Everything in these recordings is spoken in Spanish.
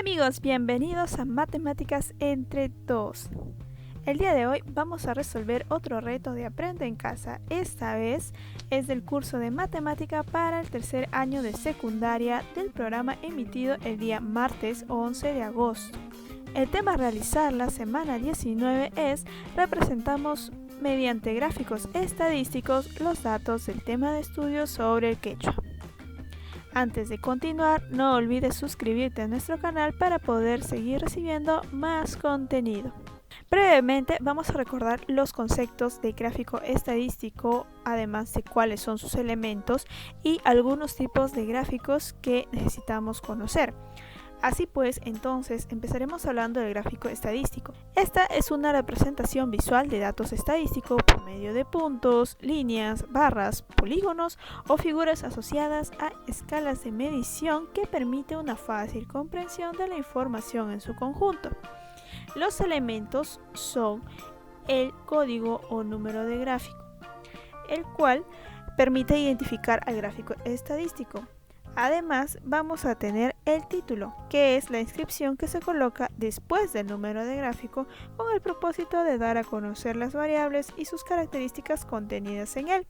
Amigos, bienvenidos a Matemáticas entre 2. El día de hoy vamos a resolver otro reto de Aprende en Casa. Esta vez es del curso de Matemática para el tercer año de secundaria del programa emitido el día martes 11 de agosto. El tema a realizar la semana 19 es representamos mediante gráficos estadísticos los datos del tema de estudio sobre el quechua. Antes de continuar, no olvides suscribirte a nuestro canal para poder seguir recibiendo más contenido. Brevemente vamos a recordar los conceptos de gráfico estadístico, además de cuáles son sus elementos y algunos tipos de gráficos que necesitamos conocer. Así pues, entonces empezaremos hablando del gráfico estadístico. Esta es una representación visual de datos estadísticos por medio de puntos, líneas, barras, polígonos o figuras asociadas a escalas de medición que permite una fácil comprensión de la información en su conjunto. Los elementos son el código o número de gráfico, el cual permite identificar al gráfico estadístico. Además, vamos a tener el título, que es la inscripción que se coloca después del número de gráfico con el propósito de dar a conocer las variables y sus características contenidas en él.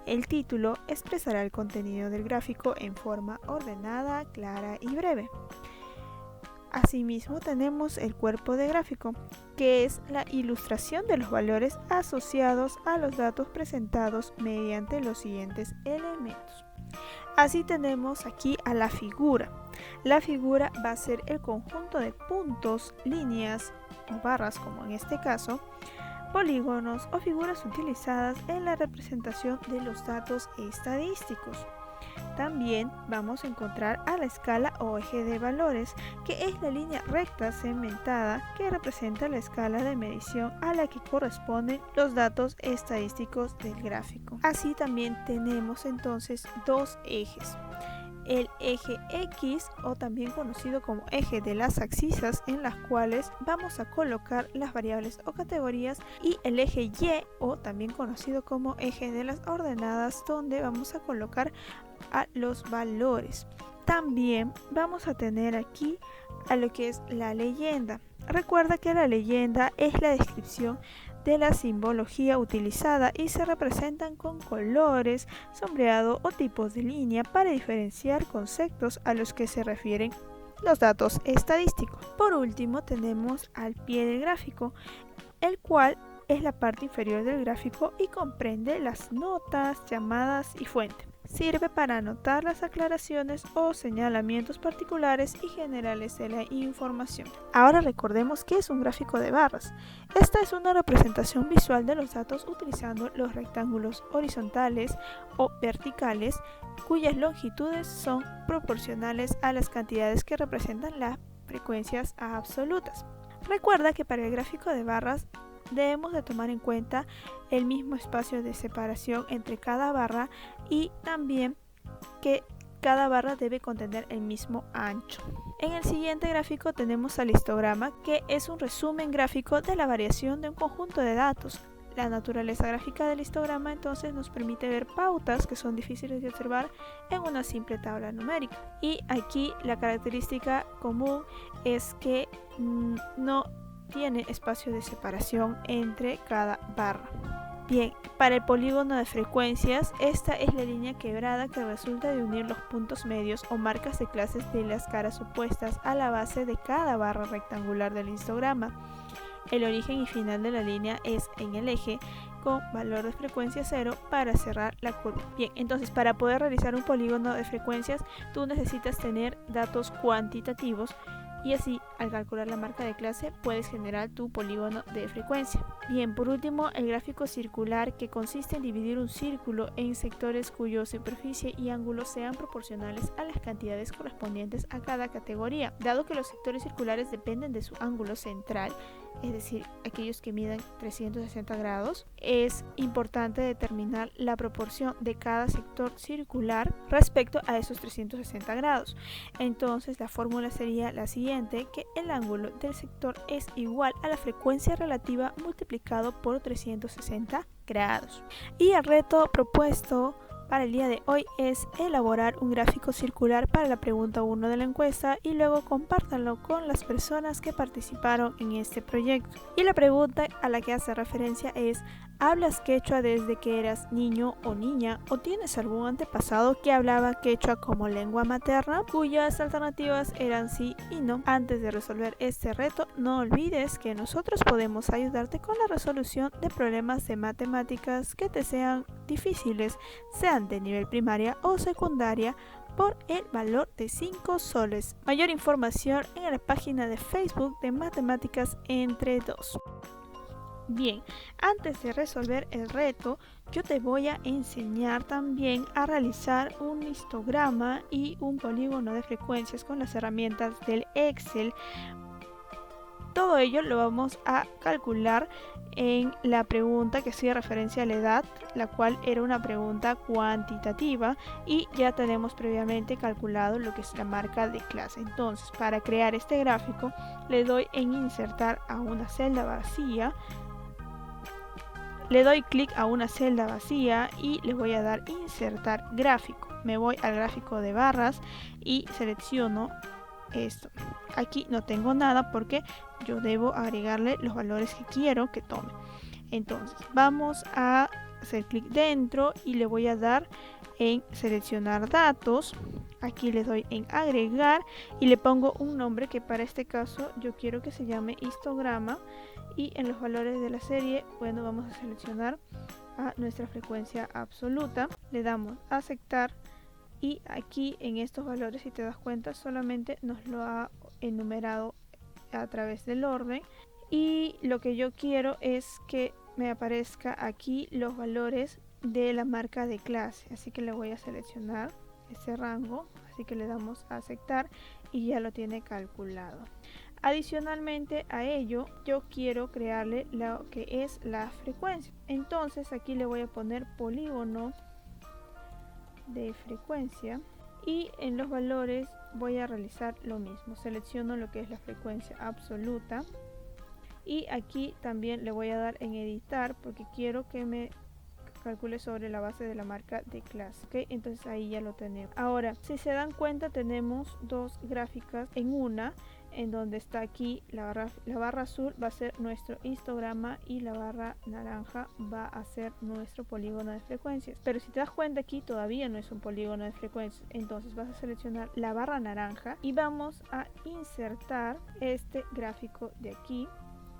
El título expresará el contenido del gráfico en forma ordenada, clara y breve. Asimismo, tenemos el cuerpo de gráfico, que es la ilustración de los valores asociados a los datos presentados mediante los siguientes elementos. Así tenemos aquí a la figura. La figura va a ser el conjunto de puntos, líneas o barras, como en este caso, polígonos o figuras utilizadas en la representación de los datos estadísticos. También vamos a encontrar a la escala o eje de valores, que es la línea recta segmentada que representa la escala de medición a la que corresponden los datos estadísticos del gráfico. Así también tenemos entonces dos ejes. El eje X, o también conocido como eje de las abscisas, en las cuales vamos a colocar las variables o categorías, y el eje Y, o también conocido como eje de las ordenadas, donde vamos a colocar a los valores. También vamos a tener aquí a lo que es la leyenda. Recuerda que la leyenda es la descripción de la simbología utilizada y se representan con colores, sombreado o tipos de línea para diferenciar conceptos a los que se refieren los datos estadísticos. Por último, tenemos al pie del gráfico, el cual es la parte inferior del gráfico y comprende las notas, llamadas y fuente. Sirve para anotar las aclaraciones o señalamientos particulares y generales de la información. Ahora recordemos qué es un gráfico de barras. Esta es una representación visual de los datos utilizando los rectángulos horizontales o verticales, cuyas longitudes son proporcionales a las cantidades que representan las frecuencias absolutas. Recuerda que para el gráfico de barras debemos de tomar en cuenta el mismo espacio de separación entre cada barra y también que cada barra debe contener el mismo ancho. En el siguiente gráfico tenemos al histograma, que es un resumen gráfico de la variación de un conjunto de datos. La naturaleza gráfica del histograma entonces nos permite ver pautas que son difíciles de observar en una simple tabla numérica. Y aquí la característica común es que no tiene espacio de separación entre cada barra. Bien, para el polígono de frecuencias, esta es la línea quebrada que resulta de unir los puntos medios o marcas de clases de las caras opuestas a la base de cada barra rectangular del histograma. El origen y final de la línea es en el eje, con valor de frecuencia 0 para cerrar la curva. Bien, entonces para poder realizar un polígono de frecuencias, tú necesitas tener datos cuantitativos, y así, al calcular la marca de clase, puedes generar tu polígono de frecuencia. Bien, por último, el gráfico circular, que consiste en dividir un círculo en sectores cuya superficie y ángulos sean proporcionales a las cantidades correspondientes a cada categoría. Dado que los sectores circulares dependen de su ángulo central, es decir, aquellos que miden 360 grados, es importante determinar la proporción de cada sector circular respecto a esos 360 grados. Entonces, la fórmula sería la siguiente, que el ángulo del sector es igual a la frecuencia relativa multiplicado por 360 grados. Y el reto propuesto para el día de hoy es elaborar un gráfico circular para la pregunta 1 de la encuesta y luego compártanlo con las personas que participaron en este proyecto. Y la pregunta a la que hace referencia es: ¿hablas quechua desde que eras niño o niña o tienes algún antepasado que hablaba quechua como lengua materna? Cuyas alternativas eran sí y no. Antes de resolver este reto, no olvides que nosotros podemos ayudarte con la resolución de problemas de matemáticas que te sean difíciles, sean de nivel primaria o secundaria, por el valor de 5 soles. Mayor información en la página de Facebook de Matemáticas entre 2. Bien, antes de resolver el reto, yo te voy a enseñar también a realizar un histograma y un polígono de frecuencias con las herramientas del Excel. Todo ello lo vamos a calcular en la pregunta que hacía referencia a la edad, la cual era una pregunta cuantitativa y ya tenemos previamente calculado lo que es la marca de clase. Entonces, para crear este gráfico, le doy en insertar a una celda vacía. Le doy clic a una celda vacía y le voy a dar insertar gráfico. Me voy al gráfico de barras y selecciono esto. Aquí no tengo nada porque yo debo agregarle los valores que quiero que tome. Entonces vamos a hacer clic dentro y le voy a dar en seleccionar datos. Aquí le doy en agregar y le pongo un nombre que para este caso yo quiero que se llame histograma. Y en los valores de la serie, bueno, vamos a seleccionar a nuestra frecuencia absoluta. Le damos a aceptar y aquí en estos valores, si te das cuenta, solamente nos lo ha enumerado a través del orden. Y lo que yo quiero es que me aparezca aquí los valores de la marca de clase. Así que le voy a seleccionar ese rango. Así que le damos a aceptar y ya lo tiene calculado. Adicionalmente a ello, yo quiero crearle lo que es la frecuencia. Entonces aquí le voy a poner polígono de frecuencia y en los valores voy a realizar lo mismo. Selecciono lo que es la frecuencia absoluta y aquí también le voy a dar en editar porque quiero que me calcule sobre la base de la marca de clase. ¿Okay? Entonces ahí ya lo tenemos. Ahora, si se dan cuenta, tenemos dos gráficas en una, en donde está aquí la barra azul va a ser nuestro histograma y la barra naranja va a ser nuestro polígono de frecuencias. Pero si te das cuenta, aquí todavía no es un polígono de frecuencias. Entonces vas a seleccionar la barra naranja y vamos a insertar este gráfico de aquí,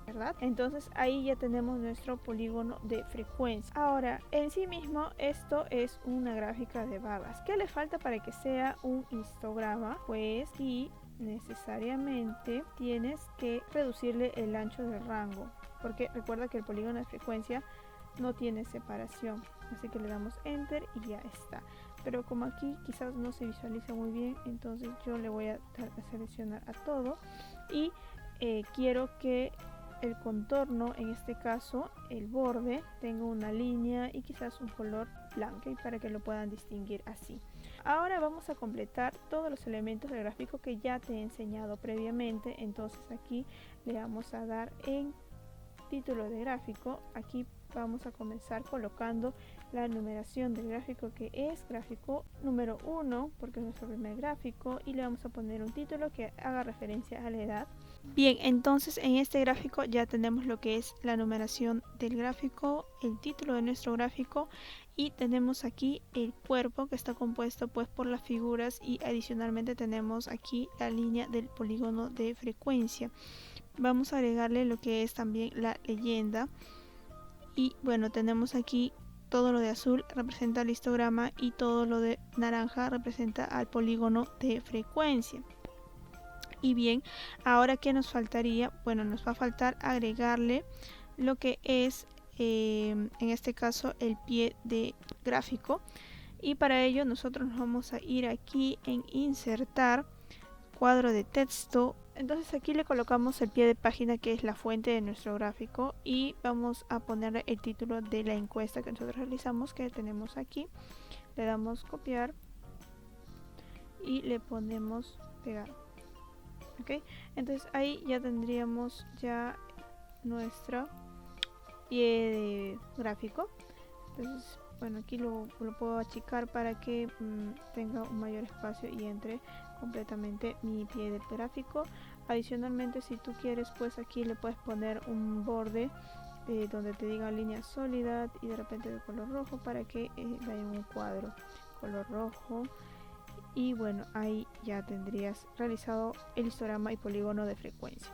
¿verdad? Entonces ahí ya tenemos nuestro polígono de frecuencia. Ahora, en sí mismo esto es una gráfica de barras. ¿Qué le falta para que sea un histograma? Pues aquí necesariamente tienes que reducirle el ancho del rango, porque recuerda que el polígono de frecuencia no tiene separación, así que le damos enter y ya está. Pero como aquí quizás no se visualiza muy bien, entonces yo le voy a seleccionar a todo y quiero que el contorno, en este caso el borde, tenga una línea y quizás un color blanco, y para que lo puedan distinguir así. Ahora vamos a completar todos los elementos del gráfico que ya te he enseñado previamente. Entonces aquí le vamos a dar en título de gráfico. Aquí vamos a comenzar colocando la numeración del gráfico, que es gráfico número 1 porque es nuestro primer gráfico, y le vamos a poner un título que haga referencia a la edad. Bien, entonces en este gráfico ya tenemos lo que es la numeración del gráfico, el título de nuestro gráfico, y tenemos aquí el cuerpo que está compuesto pues por las figuras, y adicionalmente tenemos aquí la línea del polígono de frecuencia. Vamos a agregarle lo que es también la leyenda, y bueno, tenemos aquí todo lo de azul representa el histograma y todo lo de naranja representa al polígono de frecuencia. Y bien, ahora ¿qué nos faltaría? Bueno, nos va a faltar agregarle lo que es en este caso el pie de gráfico, y para ello nosotros nos vamos a ir aquí en insertar cuadro de texto. Entonces aquí le colocamos el pie de página, que es la fuente de nuestro gráfico, y vamos a poner el título de la encuesta que nosotros realizamos, que tenemos aquí. Le damos copiar y le ponemos pegar. ¿Okay? Entonces ahí ya tendríamos nuestro pie de gráfico. Entonces bueno, aquí lo puedo achicar para que tenga un mayor espacio y entre completamente mi pie del gráfico. Adicionalmente, si tú quieres, pues aquí le puedes poner un borde donde te diga línea sólida y de repente de color rojo para que vaya en un cuadro color rojo. Y bueno, ahí ya tendrías realizado el histograma y polígono de frecuencia.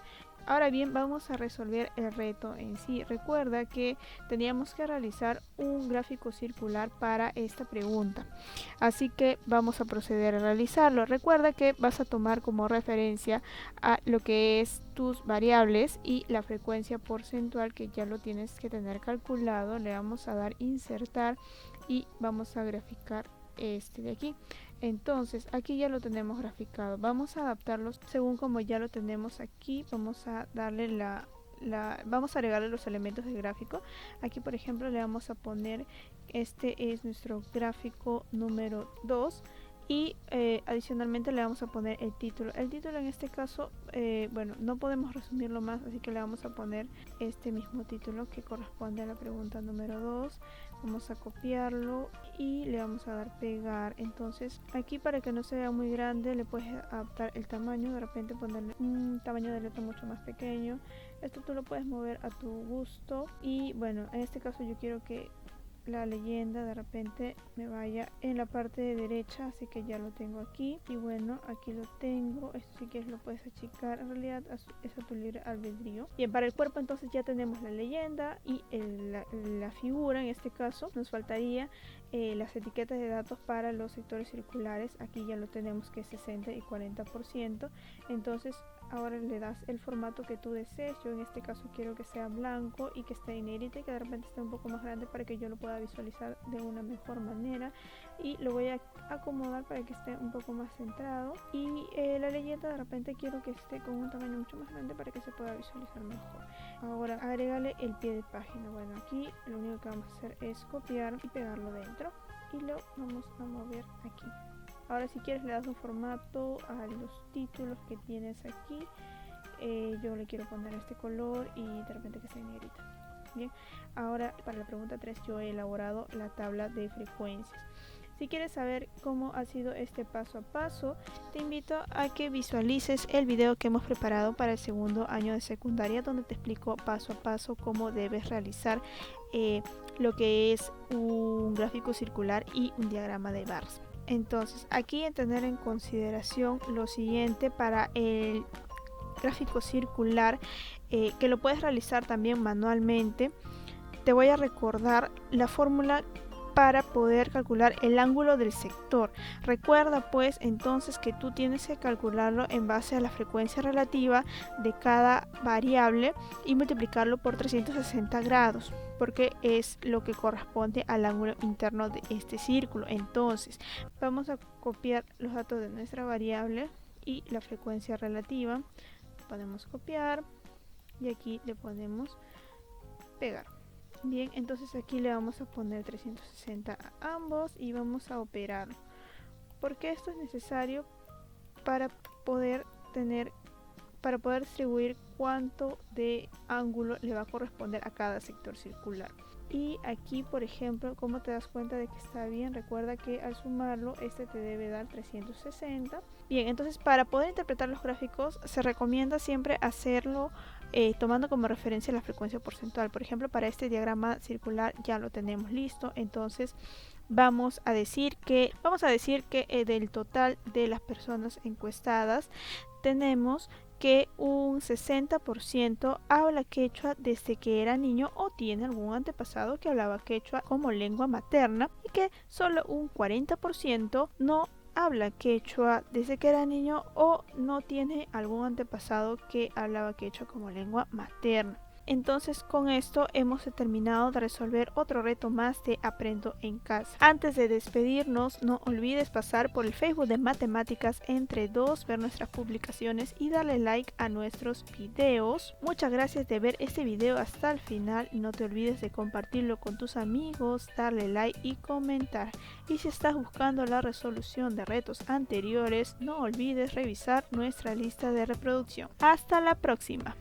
Ahora bien, vamos a resolver el reto en sí. Recuerda que teníamos que realizar un gráfico circular para esta pregunta. Así que vamos a proceder a realizarlo. Recuerda que vas a tomar como referencia a lo que es tus variables y la frecuencia porcentual, que ya lo tienes que tener calculado. Le vamos a dar insertar y vamos a graficar este de aquí. Entonces aquí ya lo tenemos graficado, vamos a adaptarlo según como ya lo tenemos aquí. Vamos a darle vamos a agregarle los elementos del gráfico. Aquí por ejemplo le vamos a poner, este es nuestro gráfico número 2 y adicionalmente le vamos a poner el título. El título en este caso, bueno, no podemos resumirlo más, así que le vamos a poner este mismo título que corresponde a la pregunta número 2. Vamos a copiarlo y le vamos a dar pegar. Entonces aquí, para que no se vea muy grande, le puedes adaptar el tamaño, de repente ponerle un tamaño de letra mucho más pequeño. Esto tú lo puedes mover a tu gusto. Y bueno, en este caso yo quiero que la leyenda de repente me vaya en la parte de derecha, así que ya lo tengo aquí. Y bueno, aquí lo tengo. Esto sí que lo puedes achicar, en realidad es a tu libre albedrío. Bien, para el cuerpo entonces ya tenemos la leyenda y la figura. En este caso nos faltaría las etiquetas de datos para los sectores circulares. Aquí ya lo tenemos, que es 60 y 40%. Entonces ahora le das el formato que tú desees. Yo en este caso quiero que sea blanco y que esté en negrita y que de repente esté un poco más grande para que yo lo pueda visualizar de una mejor manera. Y lo voy a acomodar para que esté un poco más centrado. Y la leyenda de repente quiero que esté con un tamaño mucho más grande para que se pueda visualizar mejor. Ahora agrégale el pie de página. Bueno, aquí lo único que vamos a hacer es copiar y pegarlo dentro y lo vamos a mover aquí. Ahora si quieres le das un formato a los títulos que tienes aquí. Yo le quiero poner este color y de repente que sea negrita. Bien, ahora para la pregunta 3 yo he elaborado la tabla de frecuencias. Si quieres saber cómo ha sido este paso a paso, te invito a que visualices el video que hemos preparado para el segundo año de secundaria, donde te explico paso a paso cómo debes realizar lo que es un gráfico circular y un diagrama de barras. Entonces aquí en tener en consideración lo siguiente para el gráfico circular, que lo puedes realizar también manualmente. Te voy a recordar la fórmula para poder calcular el ángulo del sector. Recuerda pues entonces que tú tienes que calcularlo en base a la frecuencia relativa de cada variable y multiplicarlo por 360 grados, porque es lo que corresponde al ángulo interno de este círculo. Entonces vamos a copiar los datos de nuestra variable y la frecuencia relativa. Podemos copiar y aquí le ponemos pegar. Bien, entonces aquí le vamos a poner 360 a ambos y vamos a operar, porque esto es necesario para poder distribuir cuánto de ángulo le va a corresponder a cada sector circular. Y aquí por ejemplo, como te das cuenta de que está bien, recuerda que al sumarlo este te debe dar 360. Bien, entonces para poder interpretar los gráficos se recomienda siempre hacerlo tomando como referencia la frecuencia porcentual. Por ejemplo, para este diagrama circular ya lo tenemos listo. Entonces vamos a decir que del total de las personas encuestadas tenemos que un 60% habla quechua desde que era niño o tiene algún antepasado que hablaba quechua como lengua materna, y que solo un 40% no habla quechua desde que era niño o no tiene algún antepasado que hablaba quechua como lengua materna. Entonces con esto hemos terminado de resolver otro reto más de Aprendo en Casa. Antes de despedirnos, no olvides pasar por el Facebook de Matemáticas Entre 2, ver nuestras publicaciones y darle like a nuestros videos. Muchas gracias de ver este video hasta el final y no te olvides de compartirlo con tus amigos, darle like y comentar. Y si estás buscando la resolución de retos anteriores, no olvides revisar nuestra lista de reproducción. Hasta la próxima.